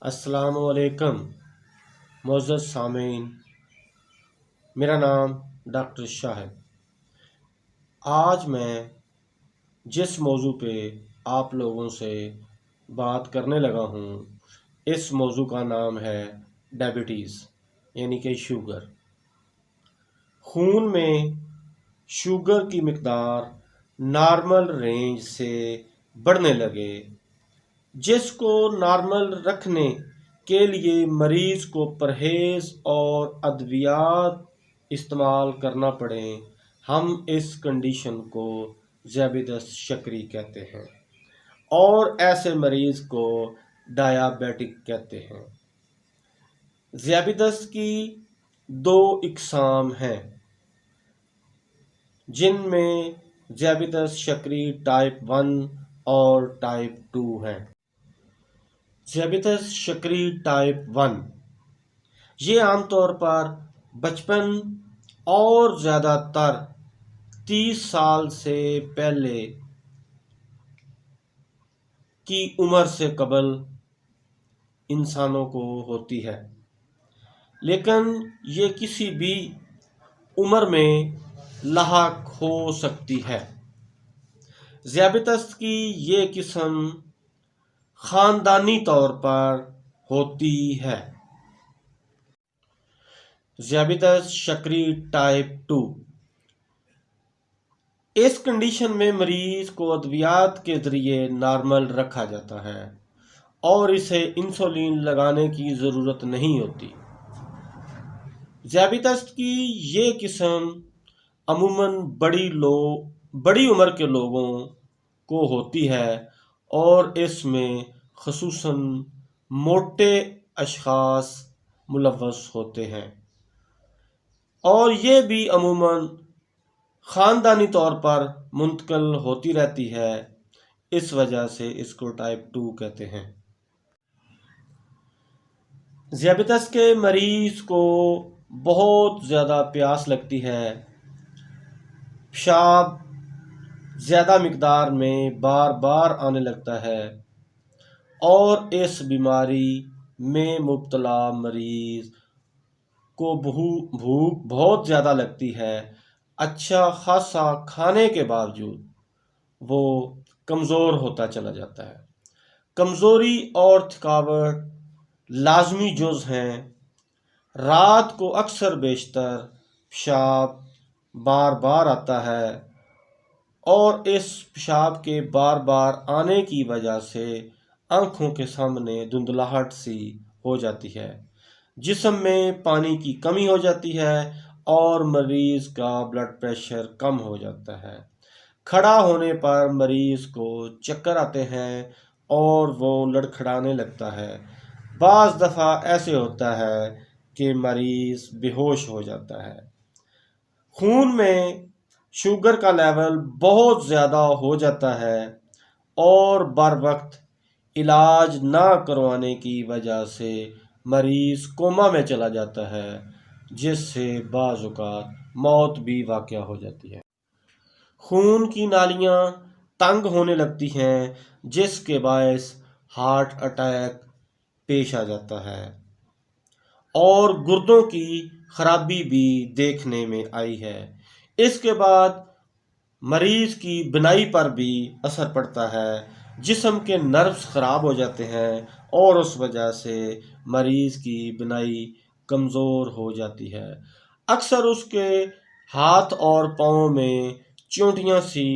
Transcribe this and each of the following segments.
السلام علیکم معزز سامعین، میرا نام ڈاکٹر شاہد۔ آج میں جس موضوع پہ آپ لوگوں سے بات کرنے لگا ہوں اس موضوع کا نام ہے ڈائبٹیز، یعنی کہ شوگر۔ خون میں شوگر کی مقدار نارمل رینج سے بڑھنے لگے، جس کو نارمل رکھنے کے لیے مریض کو پرہیز اور ادویات استعمال کرنا پڑے، ہم اس کنڈیشن کو ذیابیطس شکری کہتے ہیں اور ایسے مریض کو ڈایابیٹک کہتے ہیں۔ ذیابیطس کی دو اقسام ہیں، جن میں ذیابیطس شکری ٹائپ 1 اور ٹائپ 2 ہیں۔ ذیابیطس شکری ٹائپ 1 یہ عام طور پر بچپن اور زیادہ تر 30 سال سے پہلے کی عمر سے قبل انسانوں کو ہوتی ہے، لیکن یہ کسی بھی عمر میں لاحق ہو سکتی ہے۔ ذیابیطس کی یہ قسم خاندانی طور پر ہوتی ہے۔ ذیابیطس شکری ٹائپ 2 اس کنڈیشن میں مریض کو ادویات کے ذریعے نارمل رکھا جاتا ہے اور اسے انسولین لگانے کی ضرورت نہیں ہوتی۔ ذیابیطس کی یہ قسم عموماً بڑی عمر کے لوگوں کو ہوتی ہے اور اس میں خصوصاً موٹے اشخاص ملوث ہوتے ہیں، اور یہ بھی عموماً خاندانی طور پر منتقل ہوتی رہتی ہے، اس وجہ سے اس کو ٹائپ 2 کہتے ہیں۔ ذیابیطس کے مریض کو بہت زیادہ پیاس لگتی ہے، پیشاب زیادہ مقدار میں بار بار آنے لگتا ہے، اور اس بیماری میں مبتلا مریض کو بھوک بہت زیادہ لگتی ہے۔ اچھا خاصا کھانے کے باوجود وہ کمزور ہوتا چلا جاتا ہے۔ کمزوری اور تھکاوٹ لازمی جز ہیں۔ رات کو اکثر بیشتر پیشاب بار بار آتا ہے، اور اس پیشاب کے بار بار آنے کی وجہ سے آنکھوں کے سامنے دھندلاہٹ سی ہو جاتی ہے، جسم میں پانی کی کمی ہو جاتی ہے اور مریض کا بلڈ پریشر کم ہو جاتا ہے۔ کھڑا ہونے پر مریض کو چکر آتے ہیں اور وہ لڑکھڑانے لگتا ہے۔ بعض دفعہ ایسے ہوتا ہے کہ مریض بے ہوش ہو جاتا ہے۔ خون میں شوگر کا لیول بہت زیادہ ہو جاتا ہے اور بر وقت علاج نہ کروانے کی وجہ سے مریض کوما میں چلا جاتا ہے، جس سے بعض اوقات موت بھی واقع ہو جاتی ہے۔ خون کی نالیاں تنگ ہونے لگتی ہیں، جس کے باعث ہارٹ اٹیک پیش آ جاتا ہے، اور گردوں کی خرابی بھی دیکھنے میں آئی ہے۔ اس کے بعد مریض کی بینائی پر بھی اثر پڑتا ہے، جسم کے نروز خراب ہو جاتے ہیں اور اس وجہ سے مریض کی بینائی کمزور ہو جاتی ہے۔ اکثر اس کے ہاتھ اور پاؤں میں چونٹیاں سی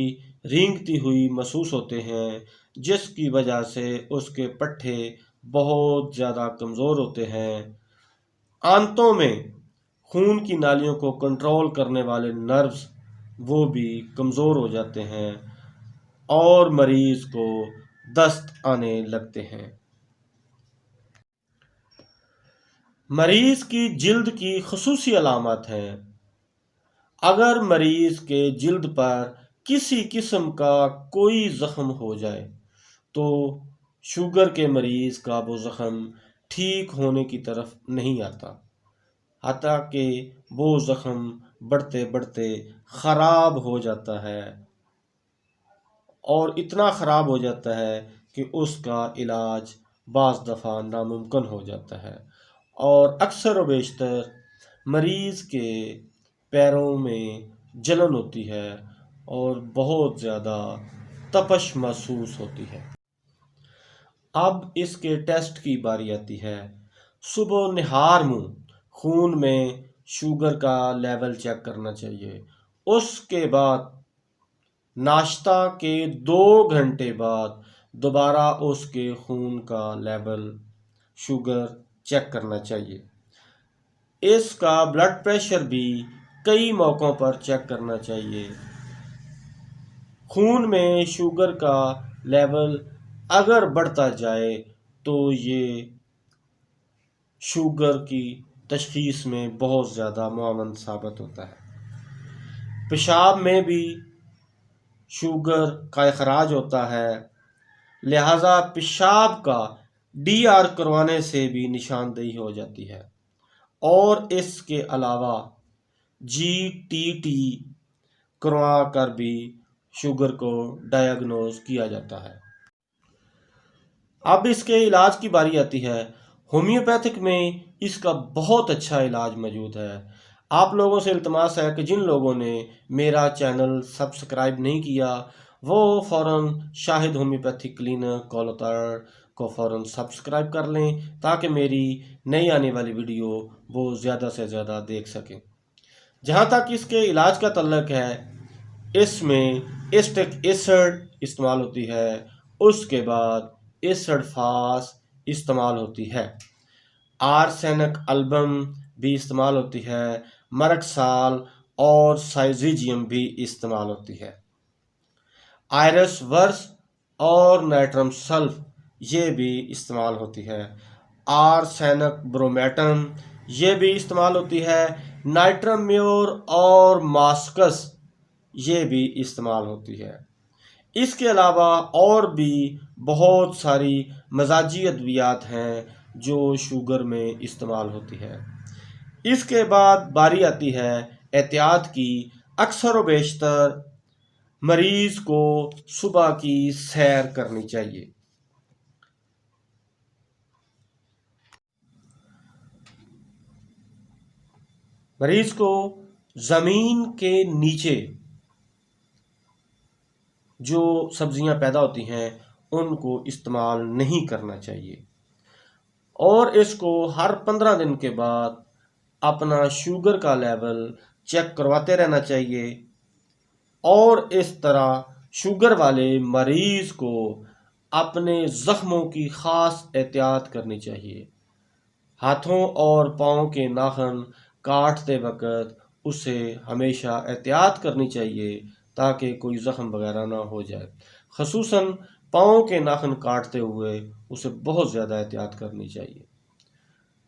رینگتی ہوئی محسوس ہوتے ہیں، جس کی وجہ سے اس کے پٹھے بہت زیادہ کمزور ہوتے ہیں۔ آنتوں میں خون کی نالیوں کو کنٹرول کرنے والے نروز وہ بھی کمزور ہو جاتے ہیں اور مریض کو دست آنے لگتے ہیں۔ مریض کی جلد کی خصوصی علامات ہیں۔ اگر مریض کے جلد پر کسی قسم کا کوئی زخم ہو جائے تو شوگر کے مریض کا وہ زخم ٹھیک ہونے کی طرف نہیں آتا، حتیٰ کہ وہ زخم بڑھتے بڑھتے خراب ہو جاتا ہے، اور اتنا خراب ہو جاتا ہے کہ اس کا علاج بعض دفعہ ناممکن ہو جاتا ہے، اور اکثر و بیشتر مریض کے پیروں میں جلن ہوتی ہے اور بہت زیادہ تپش محسوس ہوتی ہے۔ اب اس کے ٹیسٹ کی باری آتی ہے۔ صبح نہار منہ خون میں شوگر کا لیول چیک کرنا چاہیے۔ اس کے بعد ناشتہ کے 2 گھنٹے بعد دوبارہ اس کے خون کا لیول شوگر چیک کرنا چاہیے۔ اس کا بلڈ پریشر بھی کئی موقعوں پر چیک کرنا چاہیے۔ خون میں شوگر کا لیول اگر بڑھتا جائے تو یہ شوگر کی تشخیص میں بہت زیادہ معاون ثابت ہوتا ہے۔ پیشاب میں بھی شوگر کا اخراج ہوتا ہے، لہذا پیشاب کا ڈی آر کروانے سے بھی نشاندہی ہو جاتی ہے، اور اس کے علاوہ جی ٹی ٹی کروا کر بھی شوگر کو ڈائیگنوز کیا جاتا ہے۔ اب اس کے علاج کی باری آتی ہے۔ ہومیوپیتھک میں اس کا بہت اچھا علاج موجود ہے۔ آپ لوگوں سے التماس ہے کہ جن لوگوں نے میرا چینل سبسکرائب نہیں کیا وہ فوراً شاہد ہومیوپیتھک کلینک کولوتر کو فوراً سبسکرائب کر لیں تاکہ میری نئی آنے والی ویڈیو وہ زیادہ سے زیادہ دیکھ سکیں۔ جہاں تک اس کے علاج کا تعلق ہے، اس میں ایسٹک ایسڈ استعمال ہوتی ہے، اس کے بعد ایسڈ فاس استعمال ہوتی ہے، آرسینک البم بھی استعمال ہوتی ہے، مرکسال اور سائزیجیم بھی استعمال ہوتی ہے، آئرس ورس اور نائٹرم سلف یہ بھی استعمال ہوتی ہے، آرسینک برومیٹن یہ بھی استعمال ہوتی ہے، نائٹرم میور اور ماسکس یہ بھی استعمال ہوتی ہے۔ اس کے علاوہ اور بھی بہت ساری مزاجی ادویات ہیں جو شوگر میں استعمال ہوتی ہے۔ اس کے بعد باری آتی ہے احتیاط کی۔ اکثر و بیشتر مریض کو صبح کی سیر کرنی چاہیے۔ مریض کو زمین کے نیچے جو سبزیاں پیدا ہوتی ہیں ان کو استعمال نہیں کرنا چاہیے، اور اس کو ہر 15 دن کے بعد اپنا شوگر کا لیول چیک کرواتے رہنا چاہیے، اور اس طرح شوگر والے مریض کو اپنے زخموں کی خاص احتیاط کرنی چاہیے۔ ہاتھوں اور پاؤں کے ناخن کاٹتے وقت اسے ہمیشہ احتیاط کرنی چاہیے تاکہ کوئی زخم وغیرہ نہ ہو جائے، خصوصاً پاؤں کے ناخن کاٹتے ہوئے اسے بہت زیادہ احتیاط کرنی چاہیے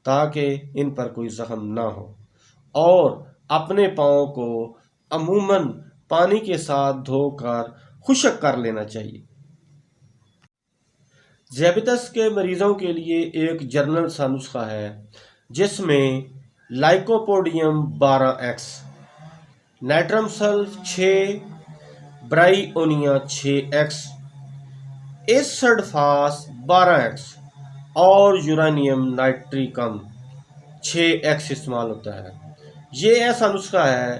تاکہ ان پر کوئی زخم نہ ہو، اور اپنے پاؤں کو عموماً پانی کے ساتھ دھو کر خشک کر لینا چاہیے۔ ذیابیطس کے مریضوں کے لیے ایک جرنل سا نسخہ ہے جس میں لائکوپوڈیم 12x، نائٹرم سلف 6، برائی اونیا 6x، ایسڈ فاس 12x اور یورانیم نائٹریکم 6x استعمال ہوتا ہے۔ یہ ایسا نسخہ ہے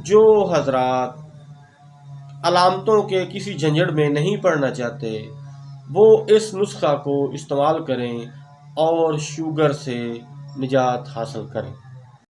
جو حضرات علامتوں کے کسی جھنجھٹ میں نہیں پڑنا چاہتے وہ اس نسخہ کو استعمال کریں اور شوگر سے نجات حاصل کریں۔